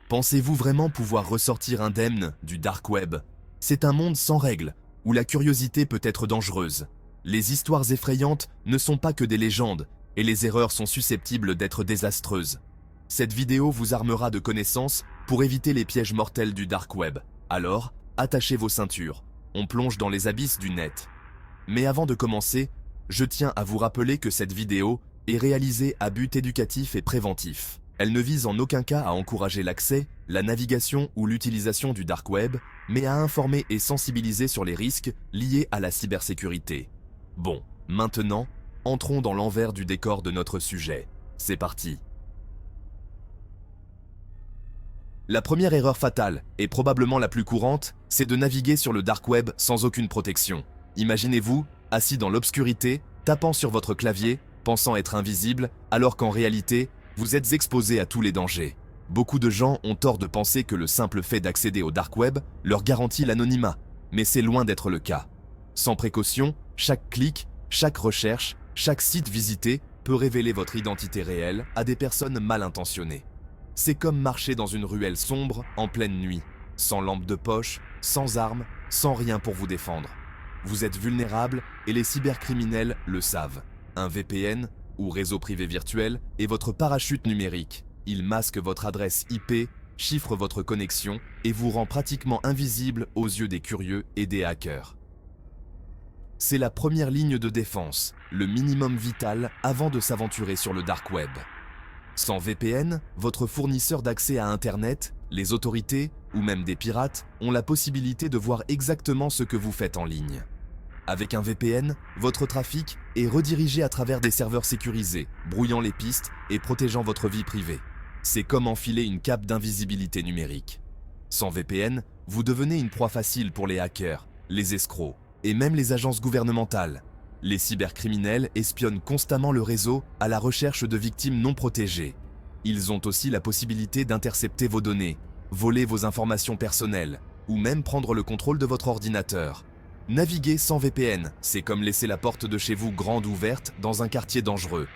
Pensez-vous vraiment pouvoir ressortir indemne du dark web? C'est un monde sans règles, où la curiosité peut être dangereuse. Les histoires effrayantes ne sont pas que des légendes, et les erreurs sont susceptibles d'être désastreuses. Cette vidéo vous armera de connaissances pour éviter les pièges mortels du dark web. Alors, attachez vos ceintures, on plonge dans les abysses du net. Mais avant de commencer, je tiens à vous rappeler que cette vidéo est réalisée à but éducatif et préventif. Elle ne vise en aucun cas à encourager l'accès, la navigation ou l'utilisation du dark web, mais à informer et sensibiliser sur les risques liés à la cybersécurité. Bon, maintenant, entrons dans l'envers du décor de notre sujet. C'est parti. La première erreur fatale, et probablement la plus courante, c'est de naviguer sur le dark web sans aucune protection. Imaginez-vous, assis dans l'obscurité, tapant sur votre clavier, pensant être invisible, alors qu'en réalité, vous êtes exposé à tous les dangers. Beaucoup de gens ont tort de penser que le simple fait d'accéder au dark web leur garantit l'anonymat, mais c'est loin d'être le cas. Sans précaution, chaque clic, chaque recherche, chaque site visité peut révéler votre identité réelle à des personnes mal intentionnées. C'est comme marcher dans une ruelle sombre en pleine nuit, sans lampe de poche, sans armes, sans rien pour vous défendre. Vous êtes vulnérable et les cybercriminels le savent. Un VPN, ou réseau privé virtuel, est votre parachute numérique. Il masque votre adresse IP, chiffre votre connexion et vous rend pratiquement invisible aux yeux des curieux et des hackers. C'est la première ligne de défense, le minimum vital avant de s'aventurer sur le dark web. Sans VPN, votre fournisseur d'accès à Internet, les autorités ou même des pirates ont la possibilité de voir exactement ce que vous faites en ligne. Avec un VPN, votre trafic est redirigé à travers des serveurs sécurisés, brouillant les pistes et protégeant votre vie privée. C'est comme enfiler une cape d'invisibilité numérique. Sans VPN, vous devenez une proie facile pour les hackers, les escrocs et même les agences gouvernementales. Les cybercriminels espionnent constamment le réseau à la recherche de victimes non protégées. Ils ont aussi la possibilité d'intercepter vos données, voler vos informations personnelles ou même prendre le contrôle de votre ordinateur. Naviguer sans VPN, c'est comme laisser la porte de chez vous grande ouverte dans un quartier dangereux.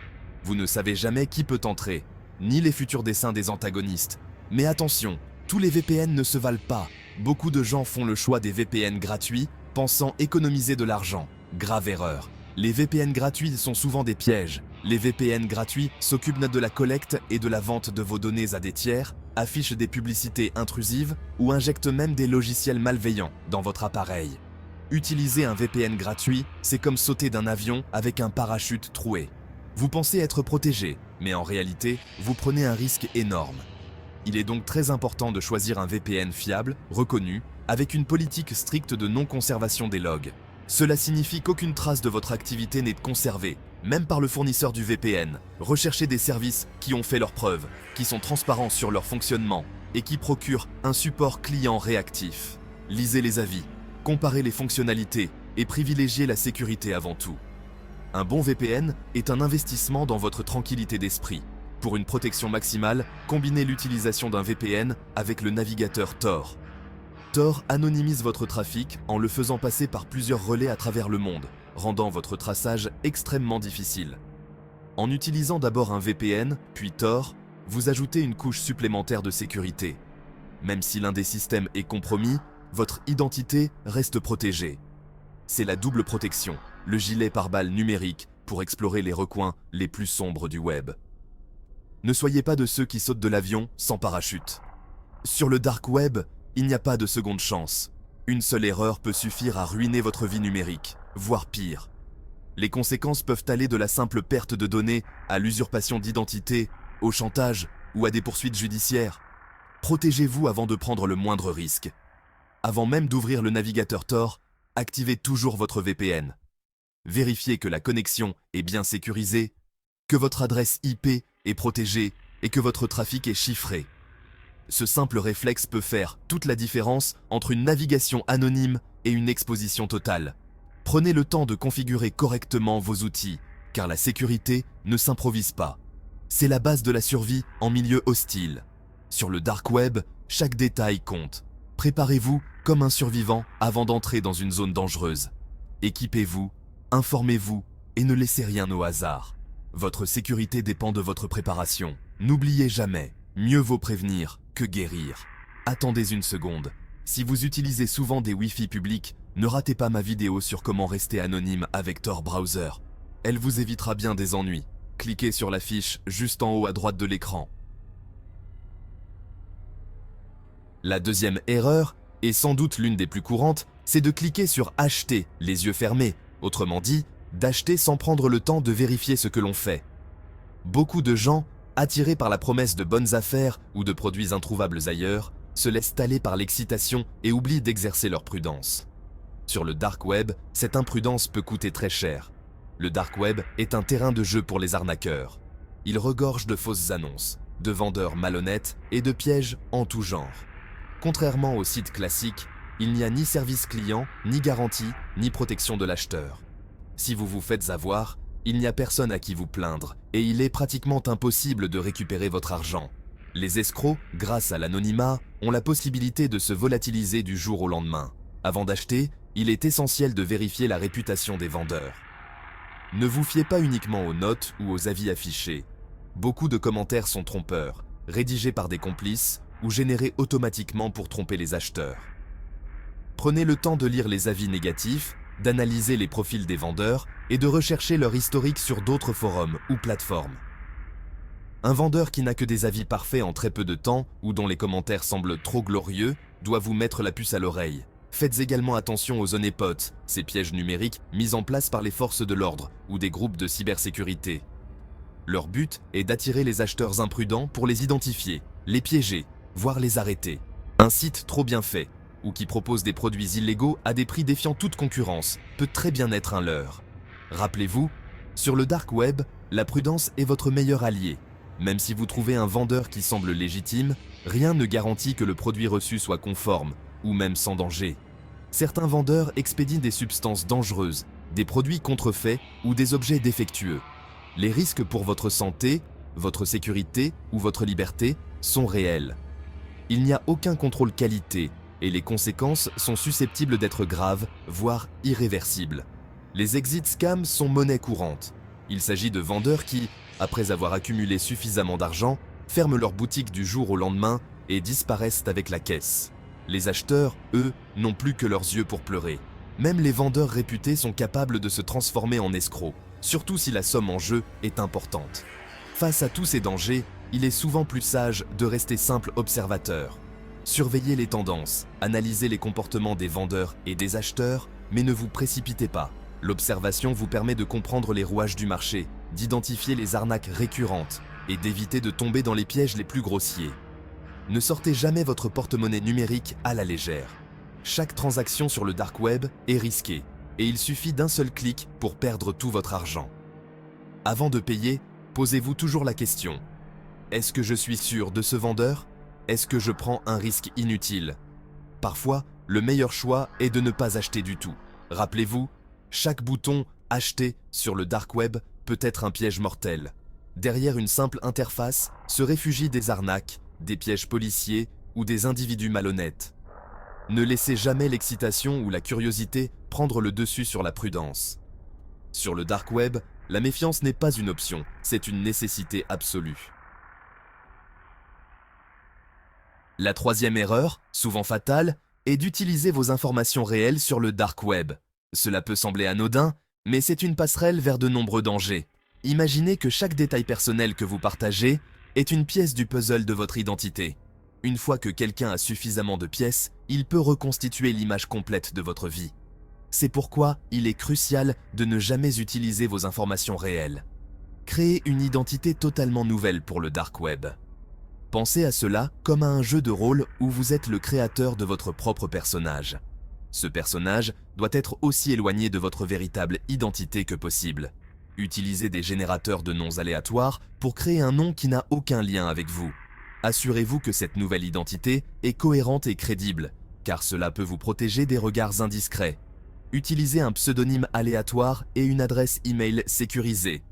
Vous ne savez jamais qui peut entrer, ni les futurs desseins des antagonistes. Mais attention, tous les VPN ne se valent pas. Beaucoup de gens font le choix des VPN gratuits, pensant économiser de l'argent. Grave erreur. Les VPN gratuits sont souvent des pièges. Les VPN gratuits s'occupent de la collecte et de la vente de vos données à des tiers, affichent des publicités intrusives ou injectent même des logiciels malveillants dans votre appareil. Utiliser un VPN gratuit, c'est comme sauter d'un avion avec un parachute troué. Vous pensez être protégé, mais en réalité, vous prenez un risque énorme. Il est donc très important de choisir un VPN fiable, reconnu, avec une politique stricte de non-conservation des logs. Cela signifie qu'aucune trace de votre activité n'est conservée, même par le fournisseur du VPN. Recherchez des services qui ont fait leurs preuves, qui sont transparents sur leur fonctionnement et qui procurent un support client réactif. Lisez les avis. Comparez les fonctionnalités et privilégiez la sécurité avant tout. Un bon VPN est un investissement dans votre tranquillité d'esprit. Pour une protection maximale, combinez l'utilisation d'un VPN avec le navigateur Tor. Tor anonymise votre trafic en le faisant passer par plusieurs relais à travers le monde, rendant votre traçage extrêmement difficile. En utilisant d'abord un VPN, puis Tor, vous ajoutez une couche supplémentaire de sécurité. Même si l'un des systèmes est compromis, votre identité reste protégée. C'est la double protection, le gilet pare-balles numérique pour explorer les recoins les plus sombres du web. Ne soyez pas de ceux qui sautent de l'avion sans parachute. Sur le dark web, il n'y a pas de seconde chance. Une seule erreur peut suffire à ruiner votre vie numérique, voire pire. Les conséquences peuvent aller de la simple perte de données à l'usurpation d'identité, au chantage ou à des poursuites judiciaires. Protégez-vous avant de prendre le moindre risque. Avant même d'ouvrir le navigateur Tor, activez toujours votre VPN. Vérifiez que la connexion est bien sécurisée, que votre adresse IP est protégée et que votre trafic est chiffré. Ce simple réflexe peut faire toute la différence entre une navigation anonyme et une exposition totale. Prenez le temps de configurer correctement vos outils, car la sécurité ne s'improvise pas. C'est la base de la survie en milieu hostile. Sur le dark web, chaque détail compte. Préparez-vous comme un survivant avant d'entrer dans une zone dangereuse. Équipez-vous, informez-vous et ne laissez rien au hasard. Votre sécurité dépend de votre préparation. N'oubliez jamais, mieux vaut prévenir que guérir. Attendez une seconde. Si vous utilisez souvent des Wi-Fi publics, ne ratez pas ma vidéo sur comment rester anonyme avec Tor Browser. Elle vous évitera bien des ennuis. Cliquez sur la fiche juste en haut à droite de l'écran. La deuxième erreur, et sans doute l'une des plus courantes, c'est de cliquer sur Acheter les yeux fermés, autrement dit, d'acheter sans prendre le temps de vérifier ce que l'on fait. Beaucoup de gens, attirés par la promesse de bonnes affaires ou de produits introuvables ailleurs, se laissent aller par l'excitation et oublient d'exercer leur prudence. Sur le dark web, cette imprudence peut coûter très cher. Le dark web est un terrain de jeu pour les arnaqueurs. Il regorge de fausses annonces, de vendeurs malhonnêtes et de pièges en tout genre. Contrairement aux sites classiques, il n'y a ni service client, ni garantie, ni protection de l'acheteur. Si vous vous faites avoir, il n'y a personne à qui vous plaindre et il est pratiquement impossible de récupérer votre argent. Les escrocs, grâce à l'anonymat, ont la possibilité de se volatiliser du jour au lendemain. Avant d'acheter, il est essentiel de vérifier la réputation des vendeurs. Ne vous fiez pas uniquement aux notes ou aux avis affichés. Beaucoup de commentaires sont trompeurs, rédigés par des complices ou générés automatiquement pour tromper les acheteurs. Prenez le temps de lire les avis négatifs, d'analyser les profils des vendeurs et de rechercher leur historique sur d'autres forums ou plateformes. Un vendeur qui n'a que des avis parfaits en très peu de temps ou dont les commentaires semblent trop glorieux doit vous mettre la puce à l'oreille. Faites également attention aux honeypots, ces pièges numériques mis en place par les forces de l'ordre ou des groupes de cybersécurité. Leur but est d'attirer les acheteurs imprudents pour les identifier, les piéger, voire les arrêter. Un site trop bien fait, ou qui propose des produits illégaux à des prix défiant toute concurrence, peut très bien être un leurre. Rappelez-vous, sur le dark web, la prudence est votre meilleur allié. Même si vous trouvez un vendeur qui semble légitime, rien ne garantit que le produit reçu soit conforme, ou même sans danger. Certains vendeurs expédient des substances dangereuses, des produits contrefaits ou des objets défectueux. Les risques pour votre santé, votre sécurité ou votre liberté sont réels. Il n'y a aucun contrôle qualité et les conséquences sont susceptibles d'être graves, voire irréversibles. Les exit scams sont monnaie courante. Il s'agit de vendeurs qui, après avoir accumulé suffisamment d'argent, ferment leur boutique du jour au lendemain et disparaissent avec la caisse. Les acheteurs, eux, n'ont plus que leurs yeux pour pleurer. Même les vendeurs réputés sont capables de se transformer en escrocs, surtout si la somme en jeu est importante. Face à tous ces dangers, il est souvent plus sage de rester simple observateur. Surveillez les tendances, analysez les comportements des vendeurs et des acheteurs, mais ne vous précipitez pas. L'observation vous permet de comprendre les rouages du marché, d'identifier les arnaques récurrentes et d'éviter de tomber dans les pièges les plus grossiers. Ne sortez jamais votre porte-monnaie numérique à la légère. Chaque transaction sur le dark web est risquée et il suffit d'un seul clic pour perdre tout votre argent. Avant de payer, posez-vous toujours la question: est-ce que je suis sûr de ce vendeur? Est-ce que je prends un risque inutile? Parfois, le meilleur choix est de ne pas acheter du tout. Rappelez-vous, chaque bouton « Acheter » sur le dark web peut être un piège mortel. Derrière une simple interface se réfugient des arnaques, des pièges policiers ou des individus malhonnêtes. Ne laissez jamais l'excitation ou la curiosité prendre le dessus sur la prudence. Sur le dark web, la méfiance n'est pas une option, c'est une nécessité absolue. La troisième erreur, souvent fatale, est d'utiliser vos informations réelles sur le dark web. Cela peut sembler anodin, mais c'est une passerelle vers de nombreux dangers. Imaginez que chaque détail personnel que vous partagez est une pièce du puzzle de votre identité. Une fois que quelqu'un a suffisamment de pièces, il peut reconstituer l'image complète de votre vie. C'est pourquoi il est crucial de ne jamais utiliser vos informations réelles. Créez une identité totalement nouvelle pour le dark web. Pensez à cela comme à un jeu de rôle où vous êtes le créateur de votre propre personnage. Ce personnage doit être aussi éloigné de votre véritable identité que possible. Utilisez des générateurs de noms aléatoires pour créer un nom qui n'a aucun lien avec vous. Assurez-vous que cette nouvelle identité est cohérente et crédible, car cela peut vous protéger des regards indiscrets. Utilisez un pseudonyme aléatoire et une adresse email sécurisée.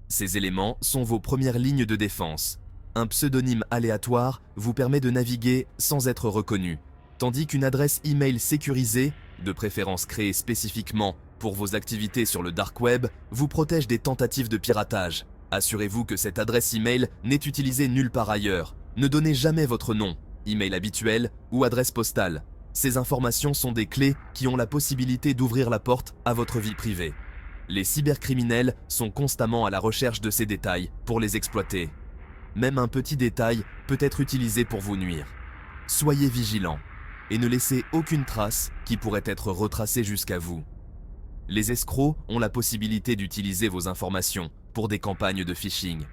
Ces éléments sont vos premières lignes de défense. Un pseudonyme aléatoire vous permet de naviguer sans être reconnu, tandis qu'une adresse email sécurisée, de préférence créée spécifiquement pour vos activités sur le dark web, vous protège des tentatives de piratage. Assurez-vous que cette adresse email n'est utilisée nulle part ailleurs. Ne donnez jamais votre nom, email habituel ou adresse postale. Ces informations sont des clés qui ont la possibilité d'ouvrir la porte à votre vie privée. Les cybercriminels sont constamment à la recherche de ces détails pour les exploiter. Même un petit détail peut être utilisé pour vous nuire. Soyez vigilants et ne laissez aucune trace qui pourrait être retracée jusqu'à vous. Les escrocs ont la possibilité d'utiliser vos informations pour des campagnes de phishing.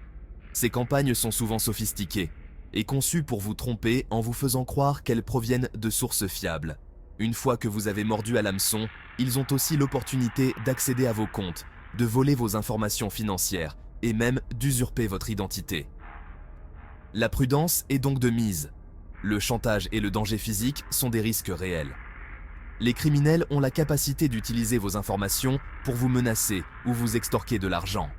Ces campagnes sont souvent sophistiquées et conçues pour vous tromper en vous faisant croire qu'elles proviennent de sources fiables. Une fois que vous avez mordu à l'hameçon, ils ont aussi l'opportunité d'accéder à vos comptes, de voler vos informations financières et même d'usurper votre identité. La prudence est donc de mise. Le chantage et le danger physique sont des risques réels. Les criminels ont la capacité d'utiliser vos informations pour vous menacer ou vous extorquer de l'argent.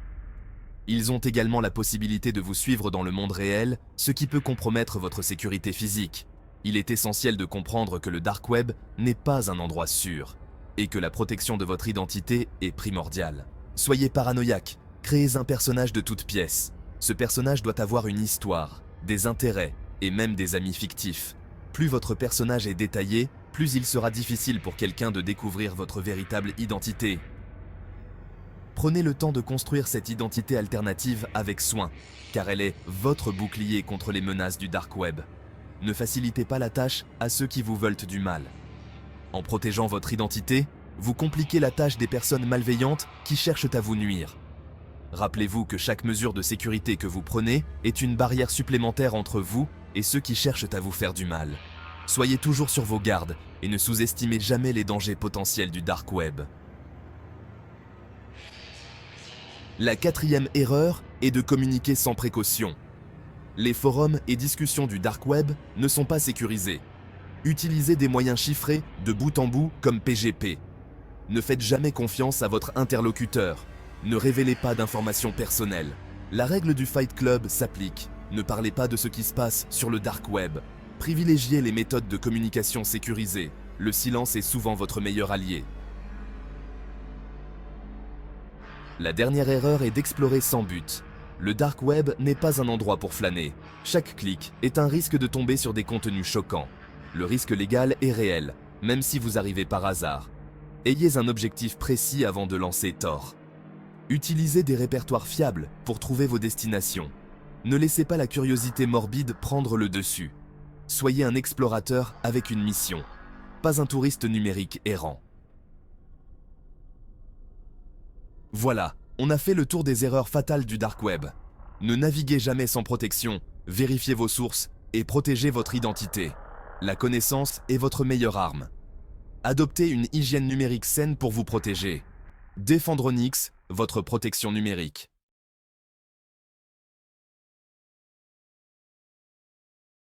Ils ont également la possibilité de vous suivre dans le monde réel, ce qui peut compromettre votre sécurité physique. Il est essentiel de comprendre que le dark web n'est pas un endroit sûr et que la protection de votre identité est primordiale. Soyez paranoïaque, créez un personnage de toutes pièces. Ce personnage doit avoir une histoire, des intérêts et même des amis fictifs. Plus votre personnage est détaillé, plus il sera difficile pour quelqu'un de découvrir votre véritable identité. Prenez le temps de construire cette identité alternative avec soin, car elle est votre bouclier contre les menaces du dark web. Ne facilitez pas la tâche à ceux qui vous veulent du mal. En protégeant votre identité, vous compliquez la tâche des personnes malveillantes qui cherchent à vous nuire. Rappelez-vous que chaque mesure de sécurité que vous prenez est une barrière supplémentaire entre vous et ceux qui cherchent à vous faire du mal. Soyez toujours sur vos gardes et ne sous-estimez jamais les dangers potentiels du dark web. La quatrième erreur est de communiquer sans précaution. Les forums et discussions du dark web ne sont pas sécurisés. Utilisez des moyens chiffrés de bout en bout comme PGP. Ne faites jamais confiance à votre interlocuteur. Ne révélez pas d'informations personnelles. La règle du Fight Club s'applique. Ne parlez pas de ce qui se passe sur le dark web. Privilégiez les méthodes de communication sécurisées. Le silence est souvent votre meilleur allié. La dernière erreur est d'explorer sans but. Le dark web n'est pas un endroit pour flâner. Chaque clic est un risque de tomber sur des contenus choquants. Le risque légal est réel, même si vous arrivez par hasard. Ayez un objectif précis avant de lancer Tor. Utilisez des répertoires fiables pour trouver vos destinations. Ne laissez pas la curiosité morbide prendre le dessus. Soyez un explorateur avec une mission, pas un touriste numérique errant. Voilà, on a fait le tour des erreurs fatales du dark web. Ne naviguez jamais sans protection, vérifiez vos sources et protégez votre identité. La connaissance est votre meilleure arme. Adoptez une hygiène numérique saine pour vous protéger. Défendronix, votre protection numérique.